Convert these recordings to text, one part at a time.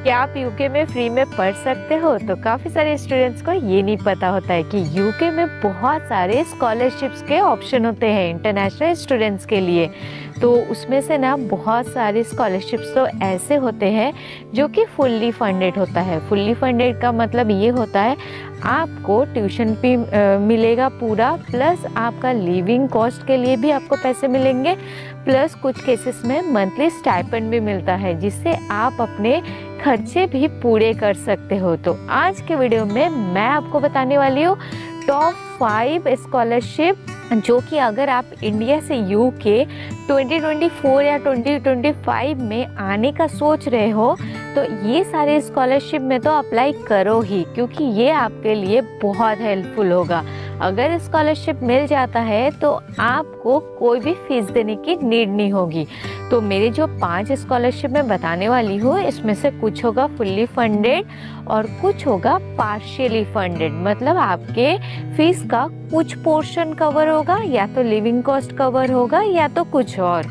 क्या आप यूके में फ्री में पढ़ सकते हो? तो काफ़ी सारे स्टूडेंट्स को ये नहीं पता होता है कि यूके में बहुत सारे स्कॉलरशिप्स के ऑप्शन होते हैं इंटरनेशनल स्टूडेंट्स के लिए। तो उसमें से ना बहुत सारे स्कॉलरशिप्स तो ऐसे होते हैं जो कि फुल्ली फंडेड होता है। फुल्ली फंडेड का मतलब ये होता है आपको ट्यूशन फी मिलेगा पूरा, प्लस आपका लिविंग कॉस्ट के लिए भी आपको पैसे मिलेंगे, प्लस कुछ केसेस में मंथली स्टाइपेंड भी मिलता है जिससे आप अपने खर्चे भी पूरे कर सकते हो। तो आज के वीडियो में मैं आपको बताने वाली हूँ टॉप 5 स्कॉलरशिप जो कि अगर आप इंडिया से यूके 2024 या 2025 में आने का सोच रहे हो तो ये सारे स्कॉलरशिप में तो अप्लाई करो ही, क्योंकि ये आपके लिए बहुत हेल्पफुल होगा। अगर स्कॉलरशिप मिल जाता है तो आपको कोई भी फीस देने की नीड नहीं होगी। तो मेरे जो 5 स्कॉलरशिप मैं बताने वाली हूँ इसमें से कुछ होगा फुल्ली फंडेड और कुछ होगा पार्शियली फंडेड, मतलब आपके फीस का कुछ पोर्शन कवर होगा या तो लिविंग कॉस्ट कवर होगा या तो कुछ और।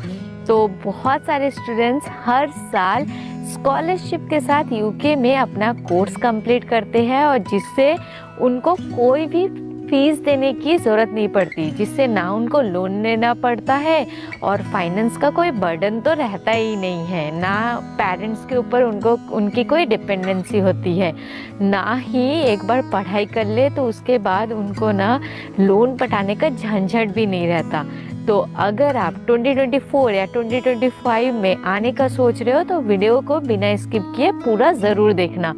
तो बहुत सारे स्टूडेंट्स हर साल स्कॉलरशिप के साथ यूके में अपना कोर्स कंप्लीट करते हैं और जिससे उनको कोई भी फीस देने की ज़रूरत नहीं पड़ती, जिससे ना उनको लोन लेना पड़ता है और फाइनेंस का कोई बर्डन तो रहता ही नहीं है, ना पेरेंट्स के ऊपर उनकी कोई डिपेंडेंसी होती है, ना ही एक बार पढ़ाई कर ले तो उसके बाद उनको ना लोन पटाने का झंझट भी नहीं रहता। तो अगर आप 2024 या 2025 में आने का सोच रहे हो तो वीडियो को बिना स्किप किए पूरा ज़रूर देखना।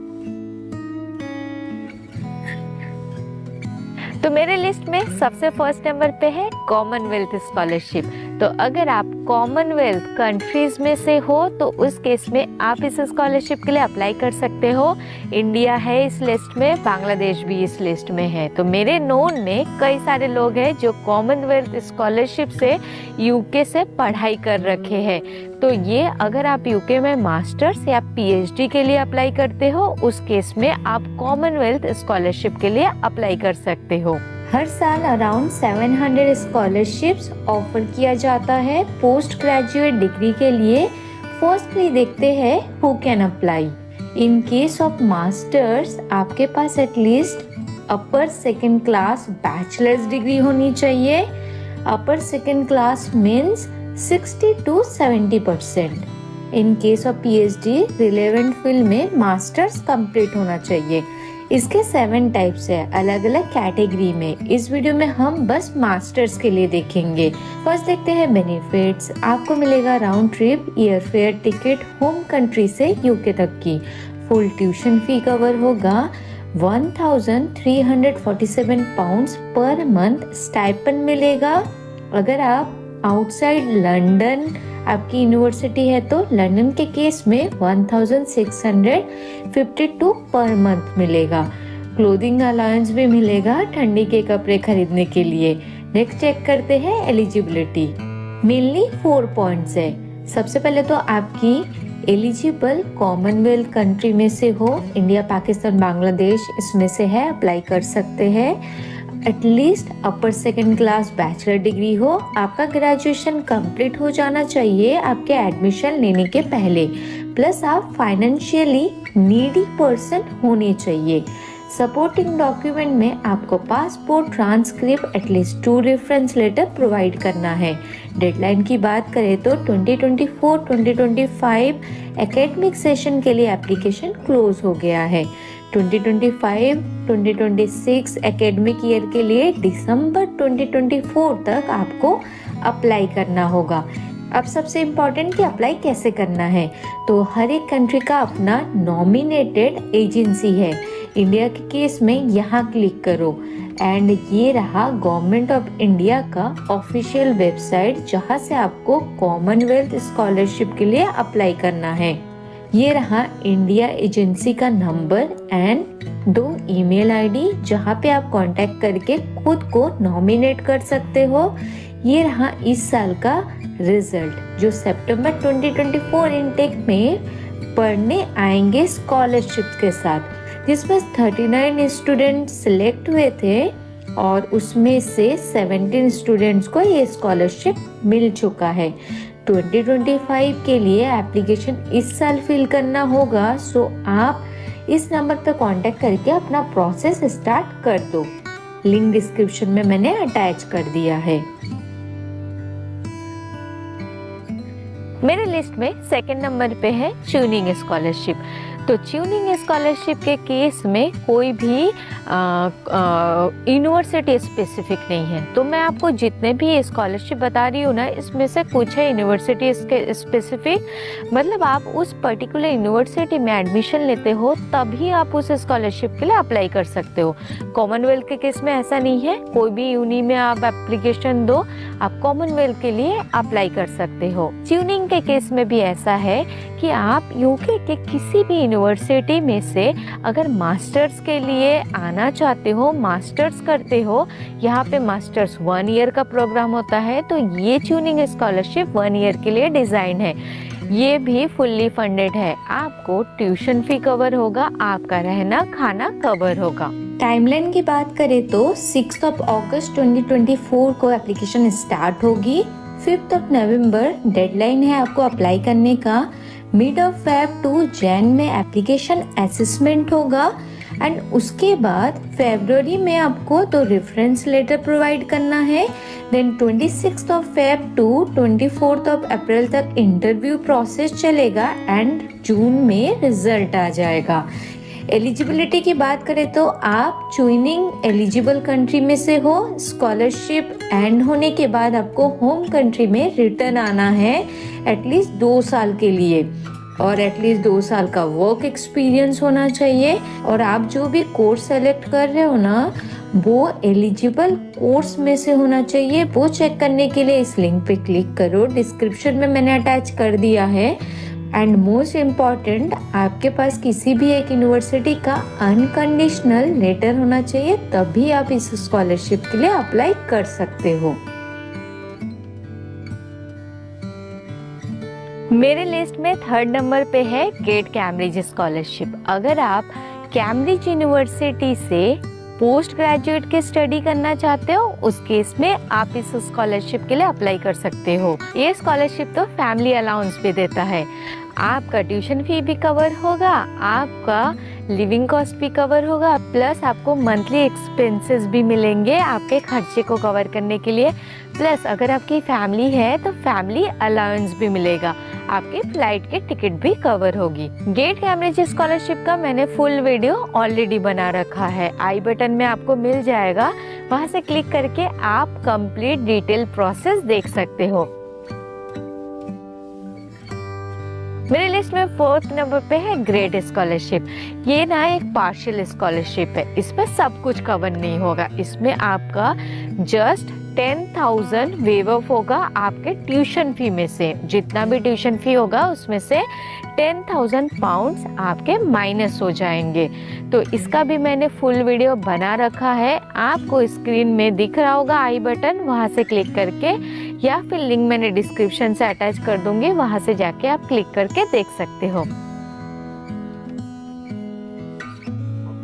तो मेरे लिस्ट में सबसे फर्स्ट नंबर पे है कॉमनवेल्थ स्कॉलरशिप। तो अगर आप कॉमनवेल्थ कंट्रीज में से हो तो उस केस में आप इस स्कॉलरशिप के लिए अप्लाई कर सकते हो। इंडिया है इस लिस्ट में, बांग्लादेश भी इस लिस्ट में है। तो मेरे नोन में कई सारे लोग हैं जो कॉमनवेल्थ स्कॉलरशिप से यूके से पढ़ाई कर रखे हैं। तो ये अगर आप यूके में मास्टर्स या पीएचडी के लिए अप्लाई करते हो उस केस में आप कॉमनवेल्थ स्कॉलरशिप के लिए अप्लाई कर सकते हो। हर साल अराउंड 700 स्कॉलरशिप्स ऑफर किया जाता है पोस्ट ग्रेजुएट डिग्री के लिए। फर्स्टली देखते हैं who can apply. In case of masters आपके पास at least upper second class bachelors degree होनी चाहिए। Upper second class means 60 to 70%। In case of PhD relevant field में मास्टर्स कंप्लीट होना चाहिए। इसके 7 टाइप्स है अलग अलग कैटेगरी में। इस वीडियो में हम बस मास्टर्स के लिए देखेंगे। फर्स्ट देखते हैं बेनिफिट्स। आपको मिलेगा round trip air fare ticket home country से यूके तक की। फुल ट्यूशन फी कवर होगा। 1347 पाउंड्स पर मंथ स्टाइपेंड मिलेगा। अगर आप आउटसाइड लंदन आपकी यूनिवर्सिटी है तो लंदन के केस में 1652 पर मंथ मिलेगा। क्लोथिंग अलाउंस भी मिलेगा ठंडी के कपड़े खरीदने के लिए। नेक्स्ट चेक करते हैं एलिजिबिलिटी। मेनली 4 पॉइंट्स है। सबसे पहले तो आपकी एलिजिबल कॉमनवेल्थ कंट्री में से हो, इंडिया पाकिस्तान बांग्लादेश इसमें से है, अप्लाई कर सकते हैं। At least upper second class bachelor degree हो। आपका ग्रेजुएशन कंप्लीट हो जाना चाहिए आपके एडमिशन लेने के पहले। प्लस आप फाइनेंशियली नीडी पर्सन होने चाहिए। सपोर्टिंग डॉक्यूमेंट में आपको passport, transcript, at least 2 reference letter provide करना है। डेडलाइन की बात करें तो 2024-2025 एकेडमिक सेशन के लिए एप्लीकेशन क्लोज हो गया है। 2025-2026 एकेडमिक ईयर के लिए दिसंबर 2024 तक आपको अप्लाई करना होगा। अब सबसे इम्पोर्टेंट कि अप्लाई कैसे करना है। तो हर एक कंट्री का अपना नॉमिनेटेड एजेंसी है। इंडिया के केस में यहाँ क्लिक करो एंड ये रहा गवर्नमेंट ऑफ इंडिया का ऑफिशियल वेबसाइट जहाँ से आपको कॉमनवेल्थ स्कॉलरशिप के लिए अप्लाई करना है। ये रहा इंडिया एजेंसी का नंबर एंड 2 ईमेल आईडी जहाँ पे आप कांटेक्ट करके खुद को नॉमिनेट कर सकते हो। ये रहा इस साल का रिजल्ट जो सितंबर 2024 इनटेक में पढ़ने आएंगे स्कॉलरशिप के साथ, जिसमें 39 स्टूडेंट सिलेक्ट हुए थे और उसमें से 17 स्टूडेंट्स को ये स्कॉलरशिप मिल चुका है। 2025 के लिए एप्लीकेशन इस साल फिल करना होगा, सो आप इस नंबर पे कांटेक्ट करके अपना प्रोसेस स्टार्ट कर दो। लिंक डिस्क्रिप्शन में मैंने अटैच कर दिया है। मेरे लिस्ट में सेकंड नंबर पे है ट्यूनिंग स्कॉलरशिप। तो ट्यूनिंग स्कॉलरशिप के केस में कोई भी यूनिवर्सिटी स्पेसिफिक नहीं है। तो मैं आपको जितने भी स्कॉलरशिप बता रही हूँ ना, इसमें से कुछ है यूनिवर्सिटी स्पेसिफिक, मतलब आप उस पर्टिकुलर यूनिवर्सिटी में एडमिशन लेते हो तभी आप उस स्कॉलरशिप के लिए अप्लाई कर सकते हो। कॉमनवेल्थ के केस में ऐसा नहीं है, कोई भी यूनि में आप एप्लीकेशन दो, आप कॉमनवेल्थ के लिए अप्लाई कर सकते हो। ट्यूनिंग के केस में भी ऐसा है कि आप यूके के किसी भी यूनिवर्सिटी में से अगर मास्टर्स के लिए आना चाहते हो, मास्टर्स करते हो, यहाँ पे मास्टर्स 1 ईयर का प्रोग्राम होता है, तो ये ट्यूनिंग स्कॉलरशिप 1 ईयर के लिए डिज़ाइन है। ये भी फुल्ली फंडेड है, आपको ट्यूशन फी कवर होगा, आपका रहना खाना कवर होगा। टाइमलाइन की बात करें तो 6 अगस्त 2024 को एप्लीकेशन स्टार्ट होगी। 5 नवंबर डेडलाइन है आपको अप्लाई करने का। Mid of Feb two Jain में एप्लीकेशन असेसमेंट होगा एंड उसके बाद फरवरी में आपको तो रेफरेंस लेटर प्रोवाइड करना है। देन 26 फेब टू 24 अप्रैल तक इंटरव्यू प्रोसेस चलेगा एंड जून में रिजल्ट आ जाएगा। एलिजिबिलिटी की बात करें तो आप ट्यूनिंग एलिजिबल कंट्री में से हो। स्कॉलरशिप एंड होने के बाद आपको होम कंट्री में रिटर्न आना है एटलीस्ट 2 साल के लिए और एटलीस्ट 2 साल का वर्क एक्सपीरियंस होना चाहिए। और आप जो भी कोर्स सेलेक्ट कर रहे हो ना, वो एलिजिबल कोर्स में से होना चाहिए। वो चेक करने के लिए इस लिंक पे क्लिक करो, डिस्क्रिप्शन में मैंने अटैच कर दिया है। एंड मोस्ट इम्पॉर्टेंट, आपके पास किसी भी एक यूनिवर्सिटी का अनकंडीशनल लेटर होना चाहिए, तभी आप इस स्कॉलरशिप के लिए अप्लाई कर सकते हो। मेरे लिस्ट में 3rd नंबर पे है गेट कैम्ब्रिज स्कॉलरशिप। अगर आप कैम्ब्रिज यूनिवर्सिटी से पोस्ट ग्रेजुएट की स्टडी करना चाहते हो, उस केस में आप इस स्कॉलरशिप के लिए अप्लाई कर सकते हो। ये स्कॉलरशिप तो फैमिली अलाउंस भी देता है, आपका ट्यूशन फी भी कवर होगा, आपका लिविंग कॉस्ट भी कवर होगा, प्लस आपको मंथली एक्सपेंसेस भी मिलेंगे आपके खर्चे को कवर करने के लिए। प्लस अगर आपकी फैमिली है तो फैमिली अलाउंस भी मिलेगा, आपकी फ्लाइट के टिकट भी कवर होगी। गेट कैम्ब्रिज स्कॉलरशिप का मैंने फुल वीडियो ऑलरेडी बना रखा है, आई बटन में आपको मिल जाएगा, वहां से क्लिक करके आप कंप्लीट डिटेल प्रोसेस देख सकते हो। मेरे लिस्ट में 4th नंबर पे है ग्रेड स्कॉलरशिप। ये ना एक पार्शियल स्कॉलरशिप है, इसमें सब कुछ कवर नहीं होगा। इसमें आपका जस्ट 10,000 वेव ऑफ होगा आपके ट्यूशन फी में से। जितना भी ट्यूशन फी होगा उसमें से 10,000 पाउंड्स आपके माइनस हो जाएंगे। तो इसका भी मैंने फुल वीडियो बना रखा है, आपको स्क्रीन में दिख रहा होगा आई बटन, वहां से क्लिक करके, या फिर लिंक मैंने डिस्क्रिप्शन से अटैच कर दूंगी, वहां से जाके आप क्लिक करके देख सकते हो।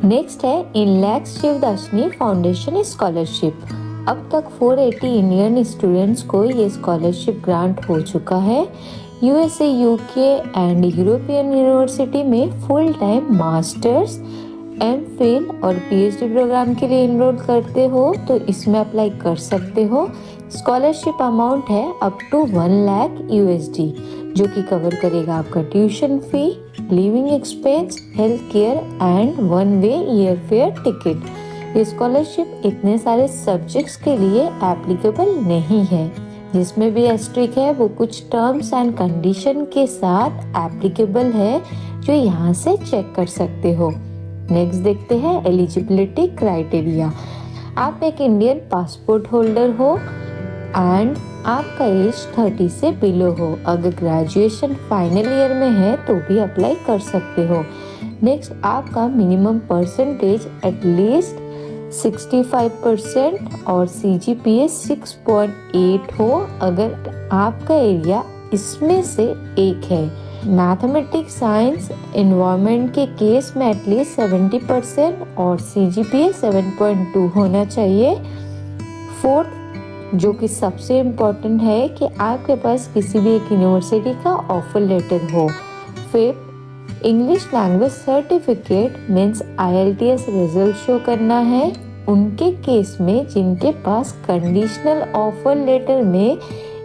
नेक्स्ट है इनलैक शिवदासनी फाउंडेशन स्कॉलरशिप। अब तक 480 इंडियन स्टूडेंट्स को ये स्कॉलरशिप ग्रांट हो चुका है। USA, UK and European university में फुल टाइम मास्टर्स, एमफिल और पीएचडी प्रोग्राम के लिए इनरोल करते हो तो इसमें अप्लाई कर सकते हो। स्कॉलरशिप अमाउंट है अप टू 1 लाख USD, जो कि कवर करेगा आपका tuition fee, living expense, health care and 1 way air fare ticket. ये स्कॉलरशिप इतने सारे सब्जेक्ट्स के लिए एप्लीकेबल नहीं है, जिसमें भी एस्ट्रिक है वो कुछ टर्म्स एंड कंडीशन के साथ एप्लीकेबल है, जो यहाँ से चेक कर सकते हो। नेक्स्ट देखते हैं एलिजिबिलिटी क्राइटेरिया। आप एक इंडियन पासपोर्ट होल्डर हो एंड आपका एज 30 से बिलो हो। अगर ग्रेजुएशन फाइनल ईयर में है तो भी अप्लाई कर सकते हो। नेक्स्ट, आपका मिनिमम परसेंटेज एटलीस्ट 65% और CGPA 6.8 हो अगर आपका एरिया इसमें से एक है। मैथमेटिक्स, साइंस, एनवायरनमेंट के केस में एटलीस्ट 70% और CGPA 7.2 होना चाहिए। फोर्थ, जो कि सबसे इम्पोर्टेंट है कि आपके पास किसी भी एक यूनिवर्सिटी का ऑफर लेटर हो। Fifth, English language certificate means IELTS result show करना है उनके केस में जिनके पास कंडीशनल ऑफर लेटर में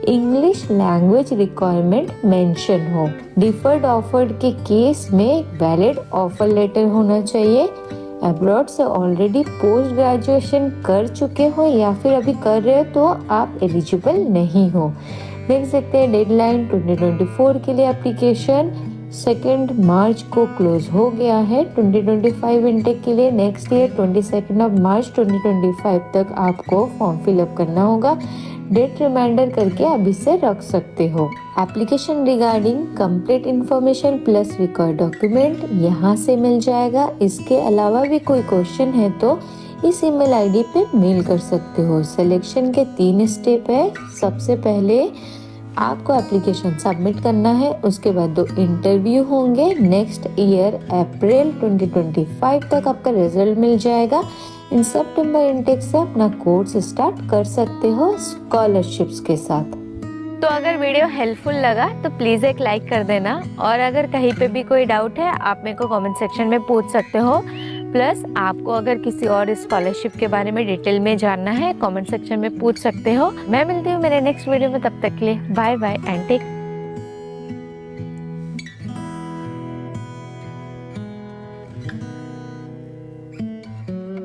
इंग्लिश लैंग्वेज रिक्वायरमेंट मेंशन हो। डिफर्ड ऑफर के केस में वैलिड ऑफर लेटर होना चाहिए। अब्रॉड से ऑलरेडी पोस्ट ग्रेजुएशन कर चुके हो या फिर अभी कर रहे हो तो आप एलिजिबल नहीं हो। देख सकते हैं डेडलाइन 2024 के लिए एप्लीकेशन 2 मार्च को क्लोज हो गया है। 2025 इनटेक के लिए नेक्स्ट ईयर 22 मार्च 2025 तक आपको फॉर्म फिलअप करना होगा। डेट रिमाइंडर करके अभी से रख सकते हो। Application regarding complete information plus required document यहाँ से मिल जाएगा। इसके अलावा भी कोई क्वेश्चन है तो इस ईमेल आईडी पे मेल कर सकते हो। सिलेक्शन के 3 स्टेप है। सबसे पहले आपको एप्लीकेशन सबमिट करना है, उसके बाद 2 इंटरव्यू होंगे। नेक्स्ट ईयर अप्रैल 2025 तक आपका रिजल्ट मिल जाएगा। इन सितंबर इनटेक से अपना कोर्स स्टार्ट कर सकते हो स्कॉलरशिप्स के साथ। तो अगर वीडियो हेल्पफुल लगा तो प्लीज़ एक लाइक कर देना, और अगर कहीं पे भी कोई डाउट है आप मेरे को कमेंट सेक्शन में पूछ सकते हो। प्लस आपको अगर किसी और स्कॉलरशिप के बारे में डिटेल में जानना है कमेंट सेक्शन में पूछ सकते हो। मैं मिलती हूँ मेरे नेक्स्ट वीडियो में, तब तक के लिए बाय बाय एंड टेक